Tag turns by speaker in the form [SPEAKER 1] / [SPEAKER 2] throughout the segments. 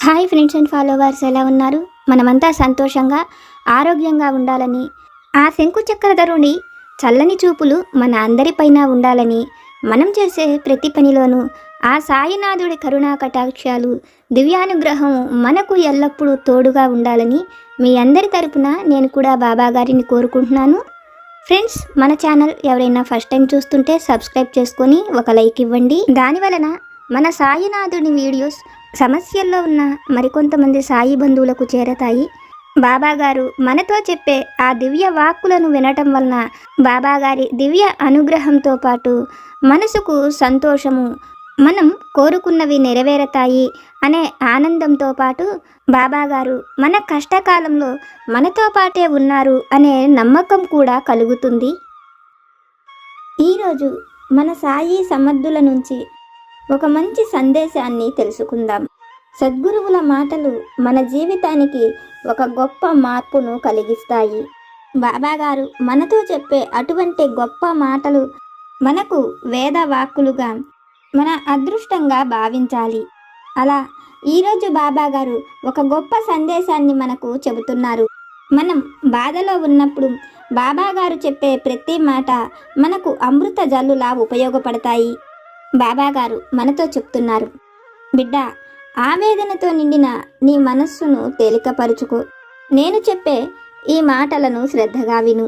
[SPEAKER 1] Hi friends and followers, ఎలా ఉన్నారు? మనమంతా సంతోషంగా ఆరోగ్యంగా ఉండాలని, ఆ శంకు చక్రధరుని చల్లని చూపులు మన అందరిపైన ఉండాలని, మనం చేసే ప్రతి పనిలోనూ ఆ సాయినాథుడి కరుణా కటాక్షాలు, దివ్యానుగ్రహం మనకు ఎల్లప్పుడూ తోడుగా ఉండాలని మీ అందరి తరపున నేను కూడా బాబా గారిని కోరుకుంటున్నాను. ఫ్రెండ్స్, మన ఛానల్ ఎవరైనా ఫస్ట్ టైం చూస్తుంటే సబ్స్క్రైబ్ చేసుకొని ఒక లైక్ ఇవ్వండి. దానివలన మన సాయినాథుని వీడియోస్ సమస్యల్లో ఉన్న మరికొంతమంది సాయి బంధువులకు చేరతాయి. బాబాగారు మనతో చెప్పే ఆ దివ్య వాక్కులను వినటం వలన బాబాగారి దివ్య అనుగ్రహంతో పాటు మనసుకు సంతోషము, మనం కోరుకున్నవి నెరవేరతాయి అనే ఆనందంతో పాటు బాబాగారు మన కష్టకాలంలో మనతో పాటే ఉన్నారు అనే నమ్మకం కూడా కలుగుతుంది. ఈరోజు మన సాయి సమర్థుల నుంచి ఒక మంచి సందేశాన్ని తెలుసుకుందాం. సద్గురువుల మాటలు మన జీవితానికి ఒక గొప్ప మార్పును కలిగిస్తాయి. బాబాగారు మనతో చెప్పే అటువంటి గొప్ప మాటలు మనకు వేద వాక్కులుగా, మన అదృష్టంగా భావించాలి. అలా ఈరోజు బాబాగారు ఒక గొప్ప సందేశాన్ని మనకు చెబుతున్నారు. మనం బాధలో ఉన్నప్పుడు బాబాగారు చెప్పే ప్రతి మాట మనకు అమృత జల్లులా ఉపయోగపడతాయి. బాబాగారు మనతో చెప్తున్నారు, బిడ్డ, ఆవేదనతో నిండిన నీ మనస్సును తేలికపరుచుకో. నేను చెప్పే ఈ మాటలను శ్రద్ధగా విను.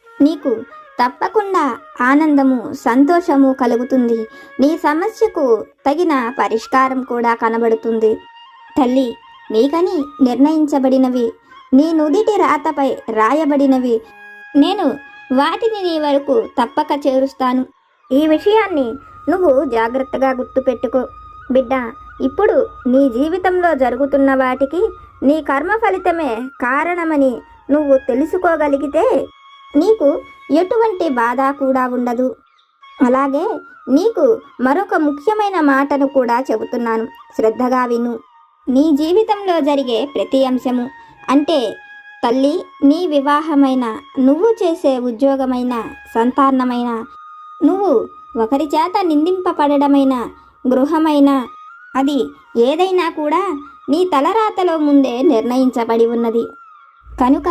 [SPEAKER 1] నీకు తప్పకుండా ఆనందము, సంతోషము కలుగుతుంది. నీ సమస్యకు తగిన పరిష్కారం కూడా కనబడుతుంది. తల్లి, నీకని నిర్ణయించబడినవి, నీ నుదిటి రాతపై రాయబడినవి, నేను వాటిని నీ వరకు తప్పక చేరుస్తాను. ఈ విషయాన్ని నువ్వు జాగ్రత్తగా గుర్తుపెట్టుకో. బిడ్డ, ఇప్పుడు నీ జీవితంలో జరుగుతున్న వాటికి నీ కర్మ ఫలితమే కారణమని నువ్వు తెలుసుకోగలిగితే నీకు ఎటువంటి బాధ కూడా ఉండదు. అలాగే నీకు మరొక ముఖ్యమైన మాటను కూడా చెబుతున్నాను, శ్రద్ధగా విను. నీ జీవితంలో జరిగే ప్రతి అంశము, అంటే తల్లి, నీ వివాహమైన, నువ్వు చేసే ఉద్యోగమైన, సంతానమైన, నువ్వు ఒకరి చేత నిందింపబడమైన, గృహమైన, అది ఏదైనా కూడా నీ తలరాతలో ముందే నిర్ణయించబడి ఉన్నది. కనుక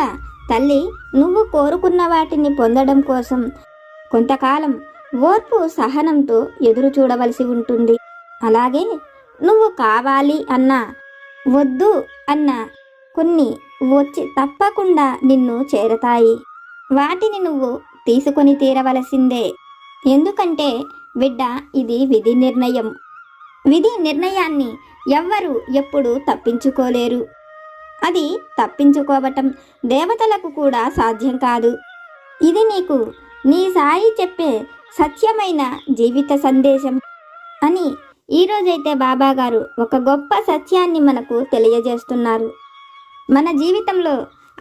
[SPEAKER 1] తల్లి, నువ్వు కోరుకున్న వాటిని పొందడం కోసం కొంతకాలం ఓర్పు, సహనంతో ఎదురు చూడవలసి ఉంటుంది. అలాగే నువ్వు కావాలి అన్నా, వద్దు అన్నా కొన్ని వచ్చి తప్పకుండా నిన్ను చేరతాయి. వాటిని నువ్వు తీసుకొని తీరవలసిందే. ఎందుకంటే బిడ్డ, ఇది విధి నిర్ణయం. విధి నిర్ణయాన్ని ఎవ్వరూ ఎప్పుడూ తప్పించుకోలేరు. అది తప్పించుకోవటం దేవతలకు కూడా సాధ్యం కాదు. ఇది నీకు నీ సాయి చెప్పే సత్యమైన జీవిత సందేశం అని ఈరోజైతే బాబాగారు ఒక గొప్ప సత్యాన్ని మనకు తెలియజేస్తున్నారు. మన జీవితంలో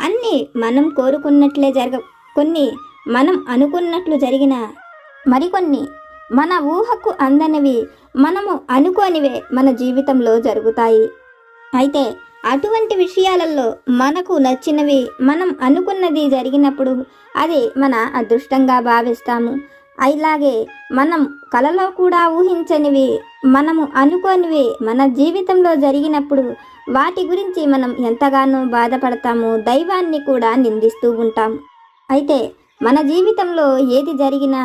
[SPEAKER 1] అన్నీ మనం కోరుకున్నట్లే కొన్ని మనం అనుకున్నట్లు జరిగిన, మరికొన్ని మన ఊహకు అందనివి, మనము అనుకోనివే మన జీవితంలో జరుగుతాయి. అయితే అటువంటి విషయాలలో మనకు నచ్చినవి, మనం అనుకున్నది జరిగినప్పుడు అది మన అదృష్టంగా భావిస్తాము. అలాగే మనం కలలో కూడా ఊహించనివి, మనము అనుకోనివి మన జీవితంలో జరిగినప్పుడు వాటి గురించి మనం ఎంతగానో బాధపడతాము, దైవాన్ని కూడా నిందిస్తూ ఉంటాం. అయితే మన జీవితంలో ఏది జరిగినా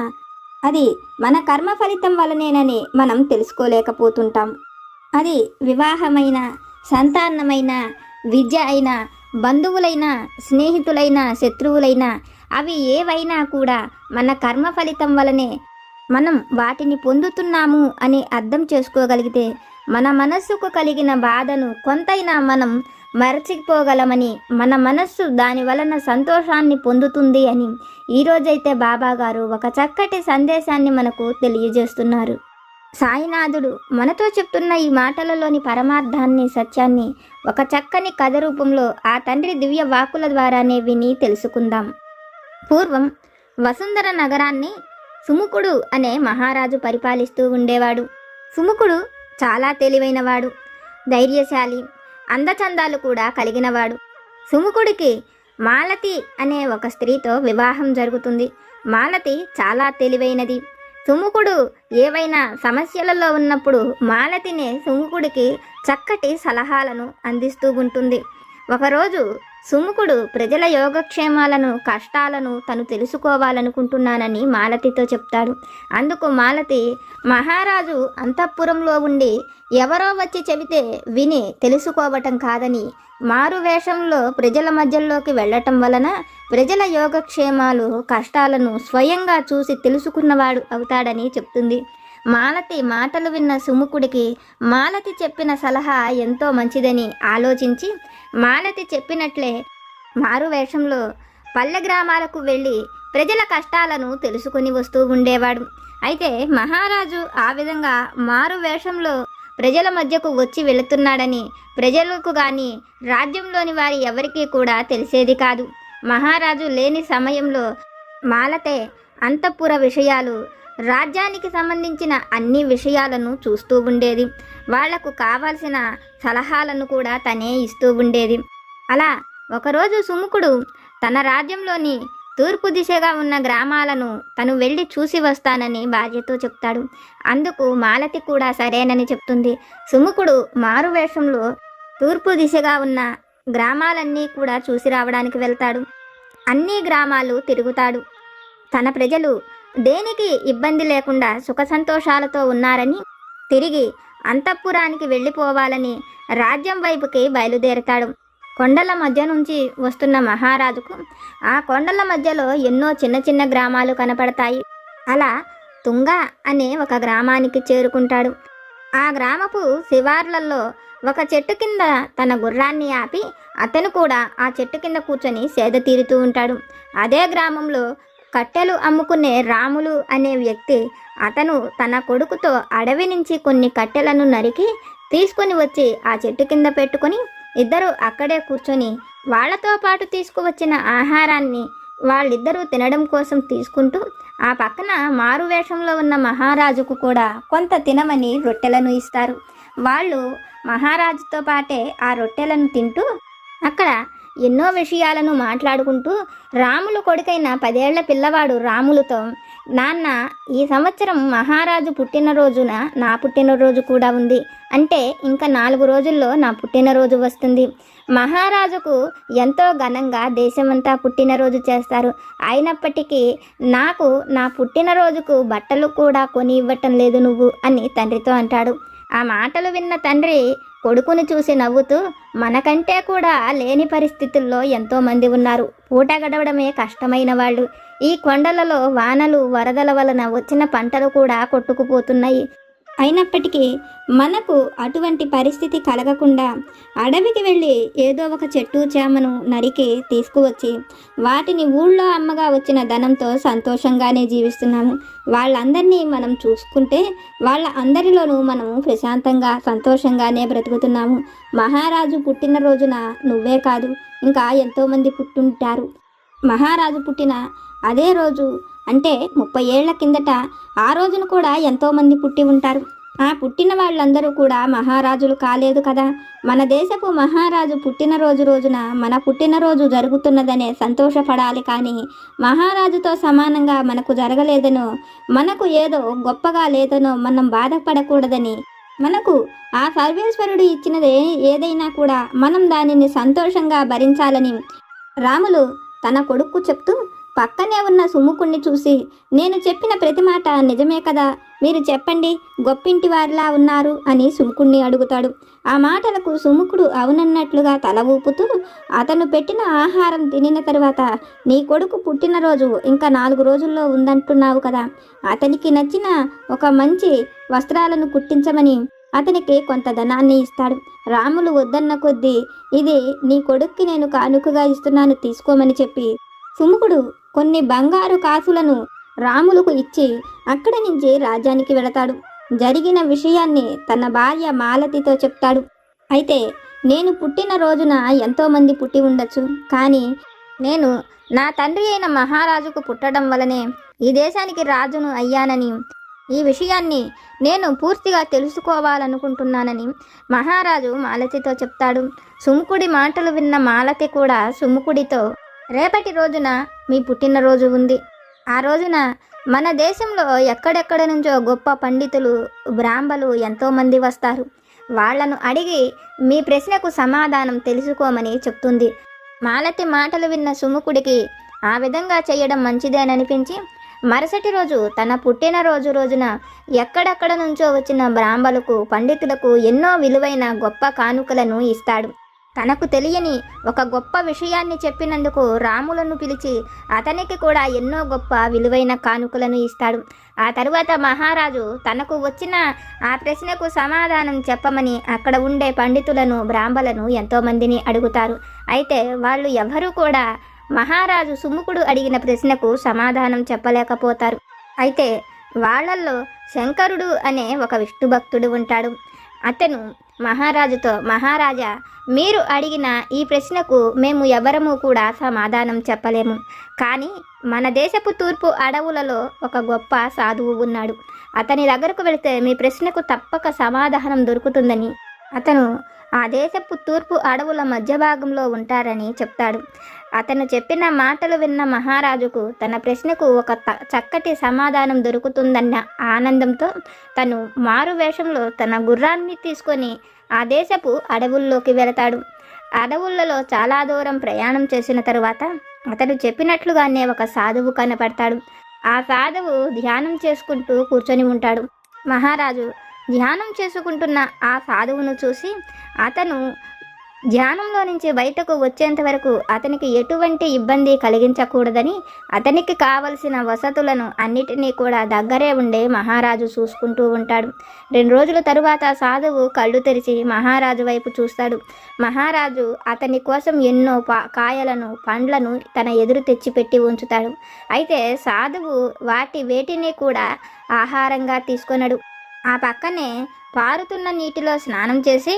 [SPEAKER 1] అది మన కర్మ ఫలితం వలనేనని మనం తెలుసుకోలేకపోతుంటాం. అది వివాహమైన, సంతానమైన, విద్య అయినా, బంధువులైనా, స్నేహితులైనా, శత్రువులైనా, అవి ఏవైనా కూడా మన కర్మ ఫలితం వలనే మనం వాటిని పొందుతున్నాము అని అర్థం చేసుకోగలిగితే మన మనస్సుకు కలిగిన బాధను కొంతైనా మనం మరచిపోగలమని, మన మనస్సు దాని వలన సంతోషాన్ని పొందుతుంది అని ఈరోజైతే బాబాగారు ఒక చక్కటి సందేశాన్ని మనకు తెలియజేస్తున్నారు. సాయినాథుడు మనతో చెప్తున్న ఈ మాటలలోని పరమార్థాన్ని, సత్యాన్ని ఒక చక్కని కథ రూపంలో ఆ తండ్రి దివ్య వాక్కుల ద్వారానే విని తెలుసుకుందాం. పూర్వం వసుంధర నగరాన్ని సుముఖుడు అనే మహారాజు పరిపాలిస్తూ ఉండేవాడు. సుముఖుడు చాలా తెలివైనవాడు, ధైర్యశాలి, అందచందాలు కూడా కలిగినవాడు. సుముఖుడికి మాలతి అనే ఒక స్త్రీతో వివాహం జరుగుతుంది. మాలతి చాలా తెలివైనది. సుముఖుడు ఏవైనా సమస్యలలో ఉన్నప్పుడు మాలతినే సుముఖుడికి చక్కటి సలహాలను అందిస్తూ ఉంటుంది. ఒకరోజు సుముఖుడు ప్రజల యోగక్షేమాలను, కష్టాలను తను తెలుసుకోవాలనుకుంటున్నానని మాలతితో చెప్తాడు. అందుకు మాలతి, మహారాజు అంతఃపురంలో ఉండి ఎవరో వచ్చి చెబితే విని తెలుసుకోవటం కాదని, మారు వేషంలో ప్రజల మధ్యలోకి వెళ్ళటం వలన ప్రజల యోగక్షేమాలు, కష్టాలను స్వయంగా చూసి తెలుసుకున్నవాడు అవుతాడని చెప్తుంది. మాలతి మాటలు విన్న సుముఖుడికి మాలతి చెప్పిన సలహా ఎంతో మంచిదని ఆలోచించి మాలతి చెప్పినట్లే మారు వేషంలో పల్లె గ్రామాలకు వెళ్ళి ప్రజల కష్టాలను తెలుసుకుని వస్తూ ఉండేవాడు. అయితే మహారాజు ఆ విధంగా మారు వేషంలో ప్రజల మధ్యకు వచ్చి వెళుతున్నాడని ప్రజలకు కానీ రాజ్యంలోని వారి ఎవరికీ కూడా తెలిసేది కాదు. మహారాజు లేని సమయంలో మాలతే అంతఃపుర విషయాలు, రాజ్యానికి సంబంధించిన అన్ని విషయాలను చూస్తూ ఉండేది. వాళ్లకు కావాల్సిన సలహాలను కూడా తనే ఇస్తూ ఉండేది. అలా ఒకరోజు సుముఖుడు తన రాజ్యంలోని తూర్పు దిశగా ఉన్న గ్రామాలను తను వెళ్ళి చూసి వస్తానని భార్యతో చెప్తాడు. అందుకు మాలతి కూడా సరేనని చెప్తుంది. సుముఖుడు మారువేషంలో తూర్పు దిశగా ఉన్న గ్రామాలన్నీ కూడా చూసి రావడానికి వెళ్తాడు. అన్ని గ్రామాలు తిరుగుతాడు. తన ప్రజలు దేనికి ఇబ్బంది లేకుండా సుఖ సంతోషాలతో ఉన్నారని, తిరిగి అంతఃపురానికి వెళ్ళిపోవాలని రాజ్యం వైపుకి బయలుదేరతాడు. కొండల మధ్య నుంచి వస్తున్న మహారాజుకు ఆ కొండల మధ్యలో ఎన్నో చిన్న చిన్న గ్రామాలు కనపడతాయి. అలా తుంగ అనే ఒక గ్రామానికి చేరుకుంటాడు. ఆ గ్రామపు శివార్లలో ఒక చెట్టు కింద తన గుర్రాన్ని ఆపి అతను కూడా ఆ చెట్టు కింద కూర్చొని సేద తీరుతూ ఉంటాడు. అదే గ్రామంలో కట్టెలు అమ్ముకునే రాములు అనే వ్యక్తి, అతను తన కొడుకుతో అడవి నుంచి కొన్ని కట్టెలను నరికి తీసుకొని వచ్చి ఆ చెట్టు కింద పెట్టుకొని ఇద్దరు అక్కడే కూర్చొని వాళ్లతో పాటు తీసుకువచ్చిన ఆహారాన్ని వాళ్ళిద్దరూ తినడం కోసం తీసుకుంటూ ఆ పక్కన మారువేషంలో ఉన్న మహారాజుకు కూడా కొంత తినమని రొట్టెలను ఇస్తారు. వాళ్ళు మహారాజుతో పాటే ఆ రొట్టెలను తింటూ అక్కడ ఎన్నో విషయాలను మాట్లాడుకుంటూ రాములు కొడుకైన 10 ఏళ్ల పిల్లవాడు రాములతో, నాన్న, ఈ సంవత్సరం మహారాజు పుట్టినరోజున నా పుట్టినరోజు కూడా ఉంది. అంటే ఇంకా 4 రోజుల్లో నా పుట్టినరోజు వస్తుంది. మహారాజుకు ఎంతో ఘనంగా దేశమంతా పుట్టినరోజు చేస్తారు. అయినప్పటికీ నాకు నా పుట్టినరోజుకు బట్టలు కూడా కొని ఇవ్వటం లేదు నువ్వు అని తండ్రితో అంటాడు. ఆ మాటలు విన్న తండ్రి కొడుకుని చూసి నవ్వుతూ, మనకంటే కూడా లేని పరిస్థితుల్లో ఎంతోమంది ఉన్నారు. పూట గడవడమే కష్టమైన వాళ్ళు. ఈ కొండలలో వానలు, వరదల వలన వచ్చిన పంటలు కూడా కొట్టుకుపోతున్నాయి. అయినప్పటికీ మనకు అటువంటి పరిస్థితి కలగకుండా అడవికి వెళ్ళి ఏదో ఒక చెట్టు చేమను నరికి తీసుకువచ్చి వాటిని ఊళ్ళో అమ్మగా వచ్చిన ధనంతో సంతోషంగానే జీవిస్తున్నాము. వాళ్ళందరినీ మనం చూసుకుంటే వాళ్ళ అందరిలోనూ మనము ప్రశాంతంగా సంతోషంగానే బ్రతుకుతున్నాము. మహారాజు పుట్టినరోజున నువ్వే కాదు ఇంకా ఎంతోమంది పుట్టుంటారు. మహారాజు పుట్టిన అదే రోజు అంటే 30 ఏళ్ల కిందట ఆ రోజున కూడా ఎంతోమంది పుట్టి ఉంటారు. ఆ పుట్టిన వాళ్ళందరూ కూడా మహారాజులు కాలేదు కదా. మన దేశపు మహారాజు పుట్టినరోజు రోజున మన పుట్టినరోజు జరుగుతున్నదనే సంతోషపడాలి. కానీ మహారాజుతో సమానంగా మనకు జరగలేదనో, మనకు ఏదో గొప్పగా లేదనో మనం బాధపడకూడదని, మనకు ఆ సర్వేశ్వరుడు ఇచ్చినదే ఏదైనా కూడా మనం దానిని సంతోషంగా భరించాలని రాములు తన కొడుకు చెప్తూ పక్కనే ఉన్న సుముఖుణ్ణి చూసి, నేను చెప్పిన ప్రతి మాట నిజమే కదా, మీరు చెప్పండి, గొప్పింటి వారిలా ఉన్నారు అని సుముఖుణ్ణి అడుగుతాడు. ఆ మాటలకు సుముఖుడు అవునన్నట్లుగా తల ఊపుతూ, అతను పెట్టిన ఆహారం తినిన తర్వాత నీ కొడుకు పుట్టినరోజు ఇంకా 4 రోజుల్లో ఉందంటున్నావు కదా, అతనికి నచ్చిన ఒక మంచి వస్త్రాలను కుట్టించమని అతనికి కొంత ధనాన్ని ఇస్తాడు. రాములు వద్దన్న కొద్దీ, ఇది నీ కొడుక్కి నేను కానుకగా ఇస్తున్నాను, తీసుకోమని చెప్పి సుముఖుడు కొన్ని బంగారు కాసులను రాములకు ఇచ్చి అక్కడి నుంచి రాజ్యానికి వెళతాడు. జరిగిన విషయాన్ని తన భార్య మాలతితో చెప్తాడు. అయితే నేను పుట్టిన రోజున ఎంతోమంది పుట్టి ఉండొచ్చు, కానీ నేను నా తండ్రి అయిన మహారాజుకు పుట్టడం వలనే ఈ దేశానికి రాజును అయ్యానని, ఈ విషయాన్ని నేను పూర్తిగా తెలుసుకోవాలనుకుంటున్నానని మహారాజు మాలతితో చెప్తాడు. సుముఖుడి మాటలు విన్న మాలతి కూడా సుముఖుడితో, రేపటి రోజున మీ పుట్టినరోజు ఉంది. ఆ రోజున మన దేశంలో ఎక్కడెక్కడ నుంచో గొప్ప పండితులు, బ్రాహ్మలు ఎంతోమంది వస్తారు. వాళ్లను అడిగి మీ ప్రశ్నకు సమాధానం తెలుసుకోమని చెప్తుంది. మాలతి మాటలు విన్న సుముఖుడికి ఆ విధంగా చేయడం మంచిదేననిపించి మరుసటి రోజు తన పుట్టినరోజు రోజున ఎక్కడెక్కడ నుంచో వచ్చిన బ్రాహ్మలకు పండితులకు ఎన్నో విలువైన గొప్ప కానుకలను ఇస్తాడు. తనకు తెలియని ఒక గొప్ప విషయాన్ని చెప్పినందుకు రాములను పిలిచి అతనికి కూడా ఎన్నో గొప్ప విలువైన కానుకలను ఇస్తాడు. ఆ తరువాత మహారాజు తనకు వచ్చిన ఆ ప్రశ్నకు సమాధానం చెప్పమని అక్కడ ఉండే పండితులను బ్రాహ్మలను ఎంతోమందిని అడుగుతారు. అయితే వాళ్ళు ఎవరూ కూడా మహారాజు సుముఖుడు అడిగిన ప్రశ్నకు సమాధానం చెప్పలేకపోతారు. అయితే వాళ్ళల్లో శంకరుడు అనే ఒక విష్ణు భక్తుడు ఉంటాడు. అతను మహారాజుతో, మహారాజా, మీరు అడిగిన ఈ ప్రశ్నకు మేము ఎవరము కూడా సమాధానం చెప్పలేము. కానీ మన దేశపు తూర్పు అడవులలో ఒక గొప్ప సాధువు ఉన్నాడు. అతని దగ్గరకు వెళితే మీ ప్రశ్నకు తప్పక సమాధానం దొరుకుతుందని, అతను ఆ దేశపు తూర్పు అడవుల మధ్య భాగంలో ఉంటారని చెప్తాడు. అతను చెప్పిన మాటలు విన్న మహారాజుకు తన ప్రశ్నకు ఒక చక్కటి సమాధానం దొరుకుతుందన్న ఆనందంతో తను మారు వేషంలో తన గుర్రాన్ని తీసుకొని ఆ దేశపు అడవుల్లోకి వెళతాడు. అడవులలో చాలా దూరం ప్రయాణం చేసిన తరువాత అతను చెప్పినట్లుగానే ఒక సాధువు కనపడతాడు. ఆ సాధువు ధ్యానం చేసుకుంటూ కూర్చొని ఉంటాడు. మహారాజు ధ్యానం చేసుకుంటున్న ఆ సాధువును చూసి అతను ధ్యానంలో నుంచి బయటకు వచ్చేంత వరకు అతనికి ఎటువంటి ఇబ్బంది కలిగించకూడదని అతనికి కావలసిన వసతులను అన్నిటినీ కూడా దగ్గరే ఉండే మహారాజు చూసుకుంటూ ఉంటాడు. 2 రోజుల తరువాత సాధువు కళ్ళు తెరిచి మహారాజు వైపు చూస్తాడు. మహారాజు అతని కోసం ఎన్నో కాయలను, పండ్లను తన ఎదురు తెచ్చిపెట్టి ఉంచుతాడు. అయితే సాధువు వేటిని కూడా ఆహారంగా తీసుకొనడు. ఆ పక్కనే పారుతున్న నీటిలో స్నానం చేసి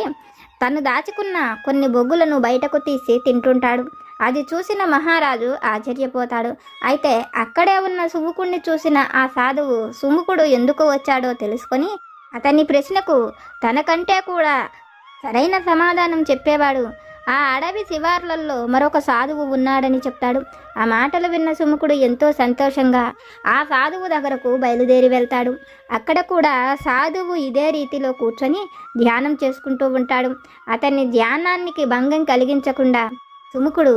[SPEAKER 1] తను దాచుకున్న కొన్ని బొగ్గులను బయటకు తీసి తింటుంటాడు. అది చూసిన మహారాజు ఆశ్చర్యపోతాడు. అయితే అక్కడే ఉన్న సుముఖుడిని చూసిన ఆ సాధువు సుముఖుడు ఎందుకు వచ్చాడో తెలుసుకొని అతని ప్రశ్నకు తనకంటే కూడా సరైన సమాధానం చెప్పేవాడు ఆ అడవి శివార్లలో మరొక సాధువు ఉన్నాడని చెప్తాడు. ఆ మాటలు విన్న సుముఖుడు ఎంతో సంతోషంగా ఆ సాధువు దగ్గరకు బయలుదేరి వెళ్తాడు. అక్కడ కూడా సాధువు ఇదే రీతిలో కూర్చొని ధ్యానం చేసుకుంటూ ఉంటాడు. అతని ధ్యానానికి భంగం కలిగించకుండా సుముఖుడు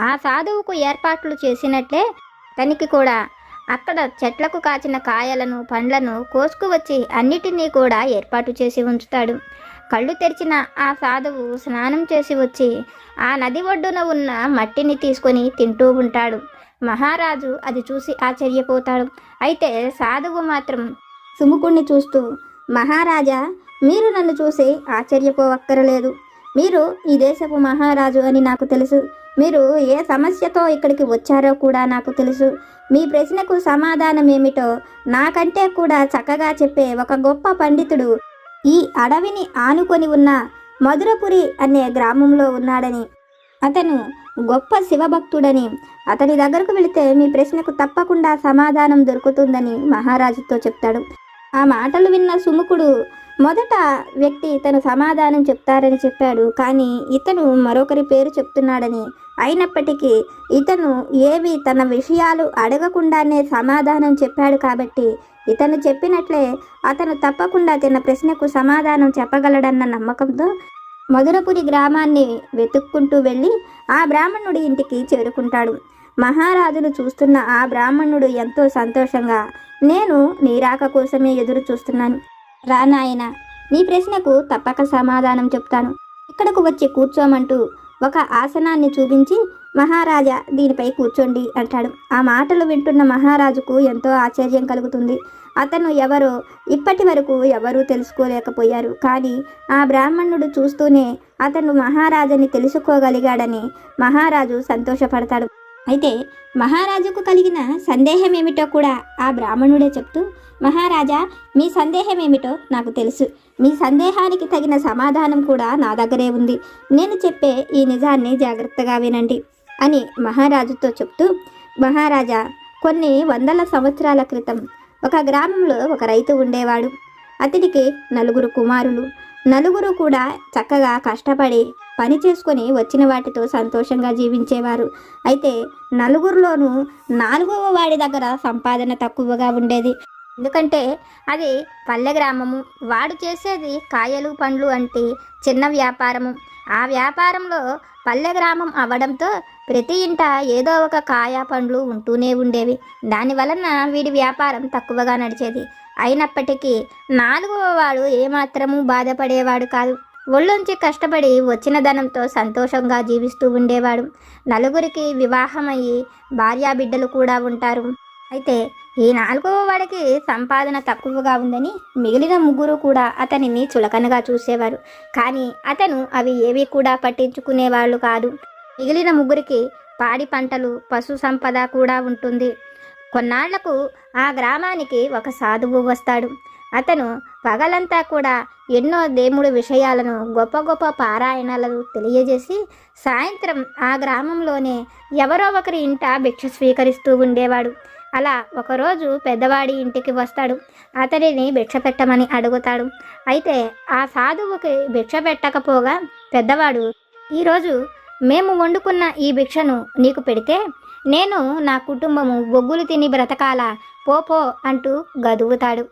[SPEAKER 1] ఆ సాధువుకు ఏర్పాట్లు చేసినట్లే అతనికి కూడా అక్కడ చెట్లకు కాచిన కాయలను, పండ్లను కోసుకువచ్చి అన్నిటినీ కూడా ఏర్పాటు చేసి ఉంచుతాడు. కళ్ళు తెరిచిన ఆ సాధువు స్నానం చేసి వచ్చి ఆ నది ఒడ్డున ఉన్న మట్టిని తీసుకొని తింటూ ఉంటాడు. మహారాజు అది చూసి ఆశ్చర్యపోతాడు. అయితే సాధువు మాత్రం సుముఖుణ్ణి చూస్తూ, మహారాజా, మీరు నన్ను చూసి ఆశ్చర్యపోవక్కరలేదు. మీరు ఈ దేశపు మహారాజు అని నాకు తెలుసు. మీరు ఏ సమస్యతో ఇక్కడికి వచ్చారో కూడా నాకు తెలుసు. మీ ప్రశ్నకు సమాధానం ఏమిటో నాకంటే కూడా చక్కగా చెప్పే ఒక గొప్ప పండితుడు ఈ అడవిని ఆనుకొని ఉన్న మధురపురి అనే గ్రామంలో ఉన్నాడని, అతను గొప్ప శివభక్తుడని, అతని దగ్గరకు వెళితే మీ ప్రశ్నకు తప్పకుండా సమాధానం దొరుకుతుందని మహారాజుతో చెప్తాడు. ఆ మాటలు విన్న సుముఖుడు మొదట వ్యక్తి తను సమాధానం చెప్తారని చెప్పాడు. కానీ ఇతను మరొకరి పేరు చెప్తున్నాడని, అయినప్పటికీ ఇతను ఏవి తన విషయాలు అడగకుండానే సమాధానం చెప్పాడు కాబట్టి ఇతను చెప్పినట్లే అతను తప్పకుండా తన ప్రశ్నకు సమాధానం చెప్పగలడన్న నమ్మకంతో మధురపురి గ్రామాన్ని వెతుక్కుంటూ వెళ్ళి ఆ బ్రాహ్మణుడి ఇంటికి చేరుకుంటాడు. మహారాజును చూస్తున్న ఆ బ్రాహ్మణుడు ఎంతో సంతోషంగా, నేను నీ రాక కోసమే ఎదురు చూస్తున్నాను. రా నాయనా, నీ ప్రశ్నకు తప్పక సమాధానం చెప్తాను. ఇక్కడకు వచ్చి కూర్చోమంటూ ఒక ఆసనాన్ని చూపించి, మహారాజా, దీనిపై కూర్చోండి అంటాడు. ఆ మాటలు వింటున్న మహారాజుకు ఎంతో ఆశ్చర్యం కలుగుతుంది. అతను ఎవరో ఇప్పటి వరకు ఎవరూ తెలుసుకోలేకపోయారు. కానీ ఆ బ్రాహ్మణుడు చూస్తూనే అతను మహారాజుని తెలుసుకోగలిగాడని మహారాజు సంతోషపడతాడు. అయితే మహారాజుకు కలిగిన సందేహం ఏమిటో కూడా ఆ బ్రాహ్మణుడే చెప్తూ, మహారాజా, మీ సందేహం ఏమిటో నాకు తెలుసు. మీ సందేహానికి తగిన సమాధానం కూడా నా దగ్గరే ఉంది. నేను చెప్పే ఈ నిజాన్ని జాగ్రత్తగా వినండి అని మహారాజుతో చెప్తూ, మహారాజా, కొన్ని వందల సంవత్సరాల క్రితం ఒక గ్రామంలో ఒక రైతు ఉండేవాడు. అతడికి 4 కుమారులు. 4 కూడా చక్కగా కష్టపడి పని చేసుకొని వచ్చిన వాటితో సంతోషంగా జీవించేవారు. అయితే 4లోనూ 4వ వాడి దగ్గర సంపాదన తక్కువగా ఉండేది. ఎందుకంటే అది పల్లె గ్రామము. వాడు చేసేది కాయలు పండ్లు అంటే చిన్న వ్యాపారము. ఆ వ్యాపారంలో పల్లె గ్రామం అవ్వడంతో ప్రతి ఇంట ఏదో ఒక కాయ పండ్లు ఉంటూనే ఉండేవి. దానివలన వీడి వ్యాపారం తక్కువగా నడిచేది. అయినప్పటికీ నాలుగవ వాడు ఏమాత్రము బాధపడేవాడు కాదు. ఒళ్ళొంచి కష్టపడి వచ్చిన ధనంతో సంతోషంగా జీవిస్తూ ఉండేవాడు. నలుగురికి వివాహమయ్యి భార్యాబిడ్డలు కూడా ఉంటారు. అయితే ఈ నాలుగవ వాడికి సంపాదన తక్కువగా ఉందని మిగిలిన ముగ్గురు కూడా అతనిని చులకనగా చూసేవారు. కానీ అతను అవి ఏవి కూడా పట్టించుకునేవాళ్ళు కాదు. మిగిలిన ముగ్గురికి పాడి పంటలు, పశు సంపద కూడా ఉంటుంది. కొన్నాళ్లకు ఆ గ్రామానికి ఒక సాధువు వస్తాడు. అతను పగలంతా కూడా ఎన్నో దేవుడి విషయాలను గొప్ప గొప్ప పారాయణాలను తెలియజేసి సాయంత్రం ఆ గ్రామంలోనే ఎవరో ఒకరి ఇంట భిక్ష స్వీకరిస్తూ ఉండేవాడు. అలా ఒకరోజు పెద్దవాడి ఇంటికి వస్తాడు. అతడిని భిక్ష పెట్టమని అడుగుతాడు. అయితే ఆ సాధువుకి భిక్ష పెట్టకపోగా పెద్దవాడు, ఈరోజు మేము వండుకున్న ఈ భిక్షను నీకు పెడితే నేను నా కుటుంబము బొగ్గులు తిని బ్రతకాలా, పోపో అంటూ గదువుతాడు.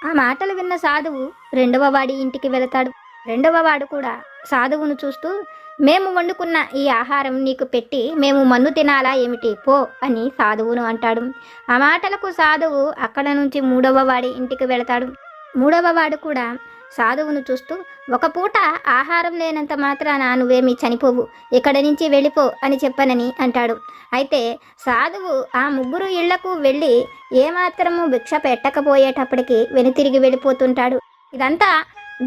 [SPEAKER 1] ఆ మాటలు విన్న సాధువు రెండవ వాడి ఇంటికి వెళతాడు. రెండవ వాడు కూడా సాధువును చూస్తూ, మేము వండుకున్న ఈ ఆహారం నీకు పెట్టి మేము మన్ను తినాలా ఏమిటి, పో అని సాధువును అంటాడు. ఆ మాటలకు సాధువు అక్కడ నుంచి మూడవ వాడి ఇంటికి వెళతాడు. మూడవ వాడు కూడా సాధువును చూస్తూ, ఒక పూట ఆహారం లేనంత మాత్రాన నువ్వేమీ చనిపోవు, ఇక్కడి నుంచి వెళ్ళిపో అని చెప్పనని అంటాడు. అయితే సాధువు ఆ ముగ్గురు ఇళ్లకు వెళ్ళి ఏమాత్రము భిక్ష పెట్టకపోయేటప్పటికి వెనుతిరిగి వెళ్ళిపోతుంటాడు. ఇదంతా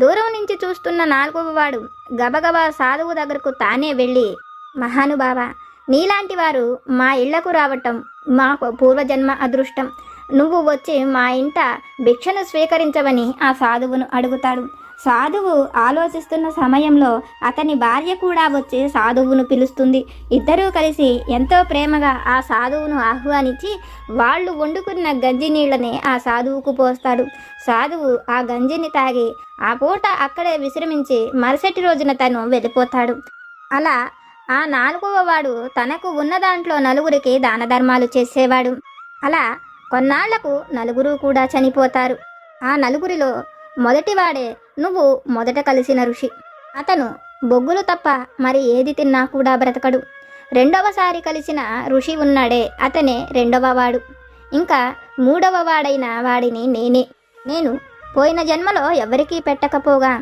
[SPEAKER 1] దూరం నుంచి చూస్తున్న నాలుగవ వాడు గబగబా సాధువు దగ్గరకు తానే వెళ్ళి, మహానుభావ, నీలాంటి వారు మా ఇళ్లకు రావటం మా పూర్వజన్మ అదృష్టం. నువ్వు వచ్చి మా ఇంట భిక్షను స్వీకరించవని ఆ సాధువును అడుగుతాడు. సాధువు ఆలోచిస్తున్న సమయంలో అతని భార్య కూడా వచ్చి సాధువును పిలుస్తుంది. ఇద్దరూ కలిసి ఎంతో ప్రేమగా ఆ సాధువును ఆహ్వానించి వాళ్ళు వండుకున్న గంజి నీళ్ళని ఆ సాధువుకు పోస్తాడు. సాధువు ఆ గంజిని తాగి ఆ పూట అక్కడే విశ్రమించి మరుసటి రోజున తను వెళ్ళిపోతాడు. అలా ఆ నాలుగవ వాడు తనకు ఉన్న దాంట్లో నలుగురికి దాన ధర్మాలు చేసేవాడు. అలా కొన్నాళ్లకు నలుగురు కూడా చనిపోతారు. ఆ నలుగురిలో మొదటివాడే నువ్వు మొదట కలిసిన ఋషి. అతను బొగ్గులు తప్ప మరి ఏది తిన్నా కూడా బ్రతకడు. రెండవసారి కలిసిన ఋషి ఉన్నాడే, అతనే రెండవ వాడు. ఇంకా మూడవ వాడైన వాడిని నేను పోయిన జన్మలో ఎవరికీ పెట్టకపోగా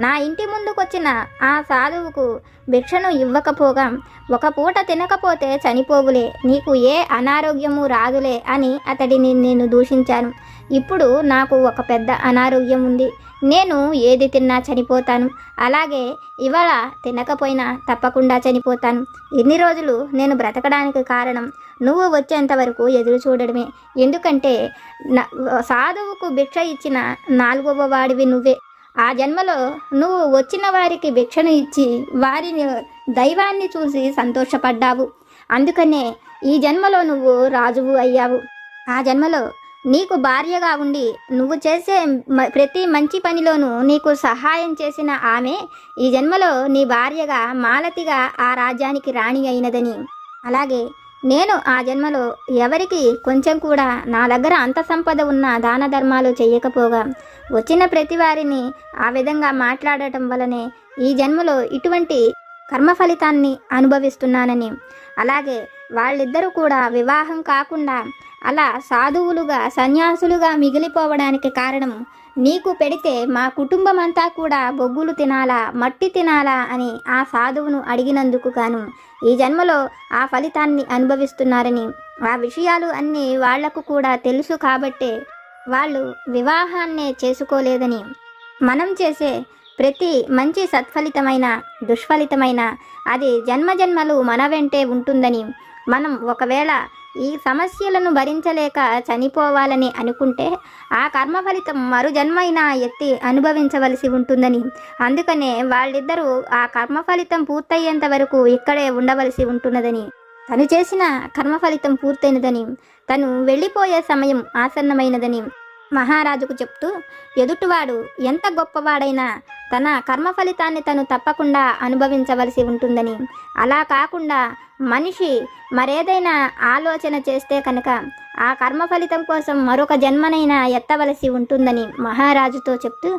[SPEAKER 1] నా ఇంటి ముందుకొచ్చిన ఆ సాధువుకు భిక్షను ఇవ్వకపోగా ఒక పూట తినకపోతే చనిపోవులే, నీకు ఏ అనారోగ్యము రాదులే అని అతడిని నేను దూషించాను. ఇప్పుడు నాకు ఒక పెద్ద అనారోగ్యం ఉంది. నేను ఏది తిన్నా చనిపోతాను. అలాగే ఇవాళ తినకపోయినా తప్పకుండా చనిపోతాను. ఇన్ని రోజులు నేను బ్రతకడానికి కారణం నువ్వు వచ్చేంత వరకు ఎదురు చూడడమే. ఎందుకంటే సాధువుకు భిక్ష ఇచ్చిన నాలుగవ వాడివి నువ్వే. ఆ జన్మలో నువ్వు వచ్చిన వారికి భిక్షను ఇచ్చి వారిని దైవాన్ని చూసి సంతోషపడ్డావు. అందుకనే ఈ జన్మలో నువ్వు రాజువు అయ్యావు. ఆ జన్మలో నీకు భార్యగా ఉండి నువ్వు చేసే ప్రతి మంచి పనిలోనూ నీకు సహాయం చేసిన ఆమె ఈ జన్మలో నీ భార్యగా మాలతిగా ఆ రాజ్యానికి రాణి అయినదని, అలాగే నేను ఆ జన్మలో ఎవరికి కొంచెం కూడా నా దగ్గర అంత సంపద ఉన్న దాన ధర్మాలు చేయకపోగా వచ్చిన ప్రతి వారిని ఆ విధంగా మాట్లాడటం వలనే ఈ జన్మలో ఇటువంటి కర్మ ఫలితాన్ని అనుభవిస్తున్నానని, అలాగే వాళ్ళిద్దరూ కూడా వివాహం కాకుండా అలా సాధువులుగా సన్యాసులుగా మిగిలిపోవడానికి కారణం నీకు పెడితే మా కుటుంబం అంతా కూడా బొగ్గులు తినాలా, మట్టి తినాలా అని ఆ సాధువును అడిగినందుకు గాను ఈ జన్మలో ఆ ఫలితాన్ని అనుభవిస్తున్నారని, ఆ విషయాలు అన్నీ వాళ్లకు కూడా తెలుసు కాబట్టే వాళ్ళు వివాహాన్నే చేసుకోలేదని, మనం చేసే ప్రతి మంచి సత్ఫలితమైన దుష్ఫలితమైన అది జన్మజన్మలు మన వెంటే ఉంటుందని, మనం ఒకవేళ ఈ సమస్యలను భరించలేక చనిపోవాలని అనుకుంటే ఆ కర్మ ఫలితం మరు జన్మైనా ఎత్తి అనుభవించవలసి ఉంటుందని, అందుకనే వాళ్ళిద్దరూ ఆ కర్మ ఫలితం పూర్తయ్యేంత వరకు ఇక్కడే ఉండవలసి ఉంటున్నదని, తను చేసిన కర్మ ఫలితం పూర్తయినదని, తను వెళ్ళిపోయే సమయం ఆసన్నమైనదని మహారాజుకు చెప్తూ, ఎదుటివాడు ఎంత గొప్పవాడైనా తన కర్మ ఫలితాన్ని తను తప్పకుండా అనుభవించవలసి ఉంటుందని, అలా కాకుండా మనిషి మరేదైనా ఆలోచన చేస్తే కనుక ఆ కర్మ ఫలితం కోసం మరొక జన్మనైనా ఎత్తవలసి ఉంటుందని మహారాజుతో చెప్తూ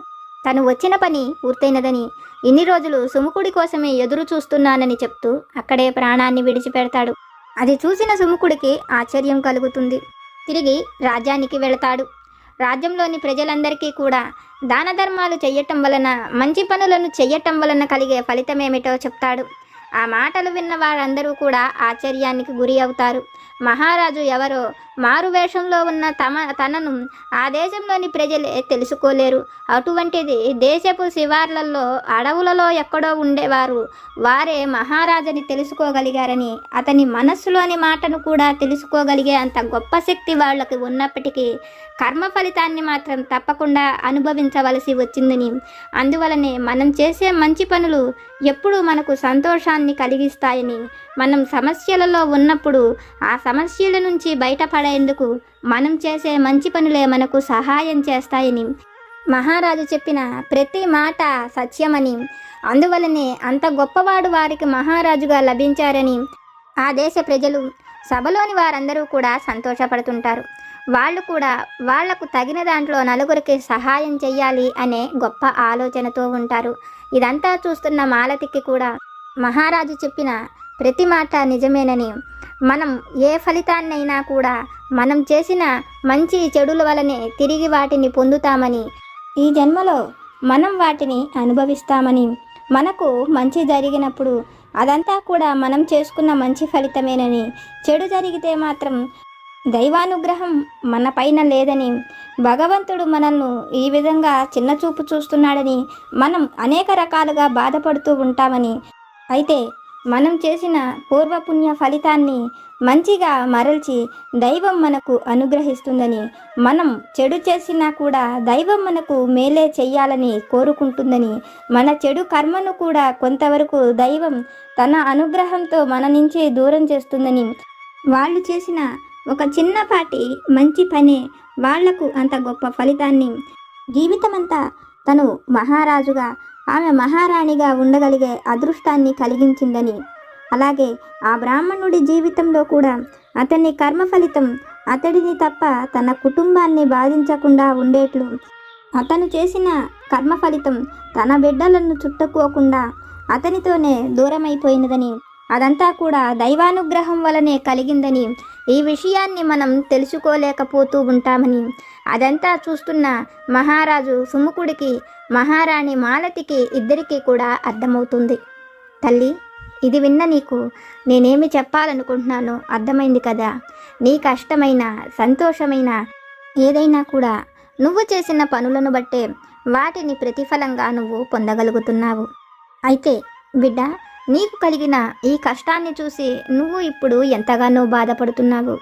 [SPEAKER 1] తను వచ్చిన పని పూర్తయినదని, ఇన్ని రోజులు సుముఖుడి కోసమే ఎదురు చూస్తున్నానని చెప్తూ అక్కడే ప్రాణాన్ని విడిచిపెడతాడు. అది చూసిన సుముఖుడికి ఆశ్చర్యం కలుగుతుంది. తిరిగి రాజ్యానికి వెళతాడు. రాజ్యంలోని ప్రజలందరికీ కూడా దాన ధర్మాలు చెయ్యటం వలన, మంచి పనులను చెయ్యటం వలన కలిగే ఫలితమేమిటో చెప్తాడు. ఆ మాటలు విన్న వారందరూ కూడా ఆశ్చర్యానికి గురి అవుతారు. మహారాజు ఎవరో మారువేషంలో ఉన్న తనను ఆ దేశంలోని ప్రజలే తెలుసుకోలేరు. అటువంటిది దేశపు శివార్లలో, అడవులలో ఎక్కడో ఉండేవారు వారే మహారాజుని తెలుసుకోగలిగారని, అతని మనస్సులోని మాటను కూడా తెలుసుకోగలిగే అంత గొప్ప శక్తి వాళ్ళకి ఉన్నప్పటికీ కర్మ ఫలితాన్ని మాత్రం తప్పకుండా అనుభవించవలసి వచ్చిందని, అందువలనే మనం చేసే మంచి పనులు ఎప్పుడూ మనకు సంతోషాన్ని కలిగిస్తాయని, మనం సమస్యలలో ఉన్నప్పుడు ఆ సమస్యల నుంచి బయటపడేందుకు మనం చేసే మంచి పనులే మనకు సహాయం చేస్తాయని, మహారాజు చెప్పిన ప్రతి మాట సత్యమని, అందువలనే అంత గొప్పవాడు వారికి మహారాజుగా లభించారని ఆ దేశ ప్రజలు, సభలోని వారందరూ కూడా సంతోషపడుతుంటారు. వాళ్ళు కూడా వాళ్లకు తగిన దాంట్లో నలుగురికి సహాయం చెయ్యాలి అనే గొప్ప ఆలోచనతో ఉంటారు. ఇదంతా చూస్తున్న మాలతికి కూడా మహారాజు చెప్పిన ప్రతి మాట నిజమేనని, మనం ఏ ఫలితాన్నైనా కూడా మనం చేసిన మంచి చెడుల వలనే తిరిగి వాటిని పొందుతామని, ఈ జన్మలో మనం వాటిని అనుభవిస్తామని, మనకు మంచి జరిగినప్పుడు అదంతా కూడా మనం చేసుకున్న మంచి ఫలితమేనని, చెడు జరిగితే మాత్రం దైవానుగ్రహం మన పైన లేదని, భగవంతుడు మనల్ని ఈ విధంగా చిన్నచూపు చూస్తున్నాడని మనం అనేక రకాలుగా బాధపడుతూ ఉంటామని, అయితే మనం చేసిన పూర్వపుణ్య ఫలితాన్ని మంచిగా మరల్చి దైవం మనకు అనుగ్రహిస్తుందని, మనం చెడు చేసినా కూడా దైవం మనకు మేలే చెయ్యాలని కోరుకుంటుందని, మన చెడు కర్మను కూడా కొంతవరకు దైవం తన అనుగ్రహంతో మన నుంచి దూరం చేస్తుందని, వాళ్ళు చేసిన ఒక చిన్నపాటి మంచి పనే వాళ్లకు అంత గొప్ప ఫలితాన్ని, జీవితమంతా తను మహారాజుగా ఆమె మహారాణిగా ఉండగలిగే అదృష్టాన్ని కలిగించిందని, అలాగే ఆ బ్రాహ్మణుడి జీవితంలో కూడా అతని కర్మ ఫలితం అతడిని తప్ప తన కుటుంబాన్ని బాధించకుండా ఉండేట్లు, అతను చేసిన కర్మ ఫలితం తన బిడ్డలను చుట్టుకోకుండా అతనితోనే దూరమైపోయినదని, అదంతా కూడా దైవానుగ్రహం వలనే కలిగిందని, ఈ విషయాన్ని మనం తెలుసుకోలేకపోతూ ఉంటామని, అదంతా చూస్తున్న మహారాజు సుముఖుడికి, మహారాణి మాలతికి ఇద్దరికీ కూడా అర్థమవుతుంది. తల్లి, ఇది విన్న నీకు నేనేమి చెప్పాలనుకుంటున్నానో అర్థమైంది కదా. నీ కష్టమైన, సంతోషమైన ఏదైనా కూడా నువ్వు చేసిన పనులను బట్టే వాటిని ప్రతిఫలంగా నువ్వు పొందగలుగుతున్నావు. అయితే బిడ్డ, నీకు కలిగిన ఈ కష్టాన్ని చూసి నువ్వు ఇప్పుడు ఎంతగానో బాధపడుతున్నావు.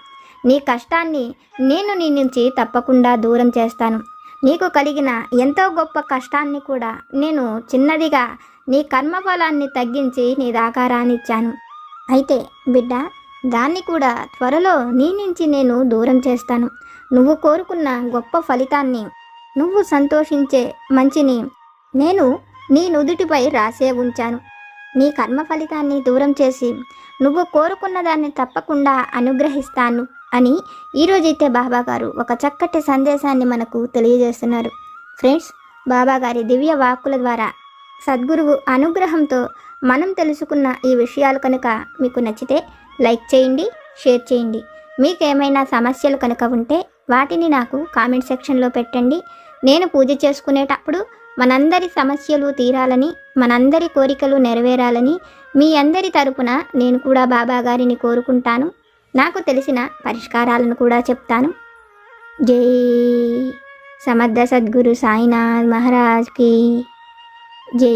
[SPEAKER 1] నీ కష్టాన్ని నేను నీ నుంచి తప్పకుండా దూరం చేస్తాను. నీకు కలిగిన ఎంతో గొప్ప కష్టాన్ని కూడా నేను చిన్నదిగా నీ కర్మఫలాన్ని తగ్గించి నీ దాకా రానిచ్చాను. అయితే బిడ్డ, దాన్ని కూడా త్వరలో నీ నుంచి నేను దూరం చేస్తాను. నువ్వు కోరుకున్న గొప్ప ఫలితాన్ని, నువ్వు సంతోషించే మంచిని నేను నీ నుదుటిపై రాసే ఉంచాను. నీ కర్మ ఫలితాన్ని దూరం చేసి నువ్వు కోరుకున్న దాన్ని తప్పకుండా అనుగ్రహిస్తాను అని ఈరోజైతే బాబాగారు ఒక చక్కటి సందేశాన్ని మనకు తెలియజేస్తున్నారు. ఫ్రెండ్స్, బాబాగారి దివ్య వాక్కుల ద్వారా సద్గురువు అనుగ్రహంతో మనం తెలుసుకున్న ఈ విషయాలు కనుక మీకు నచ్చితే లైక్ చేయండి, షేర్ చేయండి. మీకేమైనా సమస్యలు కనుక ఉంటే వాటిని నాకు కామెంట్ సెక్షన్లో పెట్టండి. నేను పూజ చేసుకునేటప్పుడు మనందరి సమస్యలు తీరాలని, మనందరి కోరికలు నెరవేరాలని మీ అందరి తరపున నేను కూడా బాబాగారిని కోరుకుంటాను. నాకు తెలిసిన పరిష్కారాలను కూడా చెప్తాను. జై సమర్థ సద్గురు సాయినాథ్ మహారాజ్కి జై.